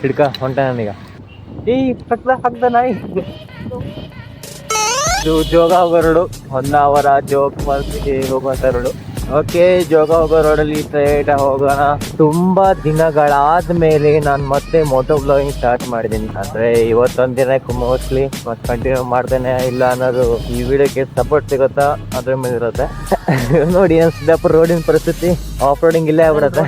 ಹಿಡ್ಕ ಹೊಂಟ ನನಗ ಈ ಹಗ್ದ ನಾಯಿ. ಇದು ಜೋಗ ಹೋಗೋ ರೋಡು, ಹೊನ್ನಾವರ ಜೋಗ್ ಫಾಲ್ಸ್ಗೆ ಹೋಗುವಂತ ರೋಡು. ಓಕೆ, ಜೋಗ ಹೋಗೋ ರೋಡಲ್ಲಿ ಸ್ಟ್ರೈಟ್ ಹೋಗೋಣ. ತುಂಬಾ ದಿನಗಳಾದ್ಮೇಲೆ ನಾನು ಮತ್ತೆ ಮೋಟೋ ಬ್ಲಾಗಿಂಗ್ ಸ್ಟಾರ್ಟ್ ಮಾಡಿದ್ದೀನಿ. ಅಂದ್ರೆ ಇವತ್ತೊಂದ್ ದಿನಕ್ಕೆ ಮೋಸ್ಟ್ಲಿ ಮತ್ತೆ ಕಂಟಿನ್ಯೂ ಮಾಡ್ತೇನೆ ಇಲ್ಲ ಅನ್ನೋದು ಈ ವಿಡಿಯೋಗೆ ಸಪೋರ್ಟ್ ಸಿಗುತ್ತಾ ಅದ್ರ ಮೇಲೆ ಇರುತ್ತೆ. ನೋಡಿ ಸಿದ್ದಾಪುರ ರೋಡಿನ ಪರಿಸ್ಥಿತಿ, ಆಫ್ ರೋಡಿಂಗ್ ಇಲ್ಲೇ ಆಗ್ಬಿಡತ್ತೆ.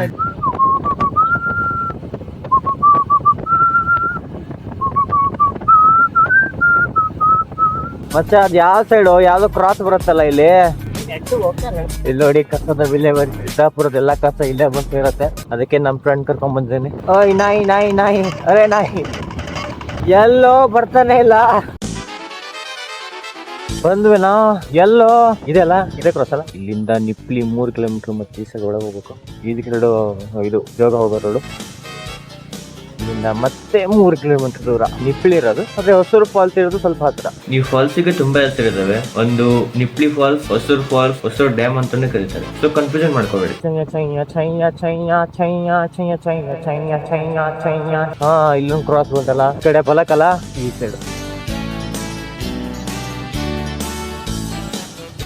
ಮತ್ತೆ ಅದ್ ಯಾವ ಸೈಡು ಯಾವ್ದೋ ಕ್ರಾಸ್ ಬರುತ್ತಲ್ಲ ಇಲ್ಲಿ ನೋಡಿ, ಕಸದ ವಿಲೇವಾರಿ ಸಿದ್ದಾಪುರದ ಎಲ್ಲಾ ಕಸ ಇಲ್ಲೇ ಬಂದಿರತ್ತೆ. ಅದಕ್ಕೆ ನಮ್ ಫ್ರೆಂಡ್ ಕರ್ಕೊಂಡ್ ಬಂದಿದ್ದೀನಿ. ಓಯ್ ನಾಯಿ ನಾಯಿ ನಾಯಿ, ಅರೆ ನಾಯಿ ಎಲ್ಲೋ ಬರ್ತಾನೆ ಇಲ್ಲ. ಬಂದ್ವೇನಾ? ಎಲ್ಲೋ ಇದೆಲ್ಲ ಇದೇ ಕ್ರಾಸ್ ಅಲ್ಲ. ಇಲ್ಲಿಂದ ನಿಪ್ಲಿ 3 ಕಿಲೋಮೀಟರ್ ಮತ್ತೆ ಈ ಸೈಡ್ ಒಳಗೆ ಹೋಗ್ಬೇಕು. ಇದು ಜೋಗ ಹೋಗೋ ರೋಡು. ಇಲ್ಲಿಂದ ಮತ್ತೆ 3 ಕಿಲೋಮೀಟರ್ ದೂರ ನಿಪ್ಲಿ ಇರೋದು. ಆದ್ರೆ ಹೊಸೂರು ಫಾಲ್ಸ್ ಇರೋದು ಸ್ವಲ್ಪ ಹತ್ರ. ಈ ಫಾಲ್ಸ್ಗೆ ತುಂಬಾ ಹೆಸರು ಇದಾವೆ. ಒಂದು Nipli falls, Hosur falls, Hosur dam ಅಂತಾನೆ ಕರೀತಾರೆ. ಸೊ ಕನ್ಫ್ಯೂಷನ್ ಮಾಡ್ಕೋಬೇಡಿ. ಹಾ, ಇಲ್ಲೊಂದು ಕ್ರಾಸ್ ಬಂತಲ್ಲ, ಈ ಕಡೆ ಫಲಕಲ್ಲ, ಈ ಸೈಡ್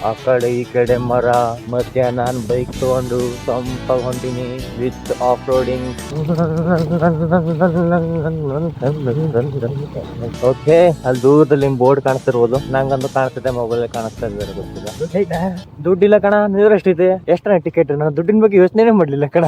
ಆ ಕಡೆ ಈ ಕಡೆ ಮರ. ಮತ್ತೆ ನಾನ್ ಬೈಕ್ ತಗೊಂಡು ಸಂಪಾಗಿ ಹೊಂಟೀನಿ ವಿತ್ ಆಫ್ ರೋಡಿಂಗ್. ಓಕೆ, ಅಲ್ಲಿ ದೂರದಲ್ಲಿ ಬೋರ್ಡ್ ಕಾಣಿಸ್ತಿರ್ಬೋದು. ನಂಗಂತೂ ಕಾಣಿಸ್ತಿದೆ, ಮೊಬೈಲ್ ಕಾಣಿಸ್ತಾ ಇದ್ದಾರೆ, ಗೊತ್ತಿಲ್ಲ. ದುಡ್ಡಿಲ್ಲ ಕಣ, ನಿದ್ರಷ್ಟಿದೆ. ಎಷ್ಟರ ಟಿಕೆಟ್? ನಾನು ದುಡ್ಡಿನ ಬಗ್ಗೆ ಯೋಚನೆ ಮಾಡ್ಲಿಲ್ಲ ಕಣ.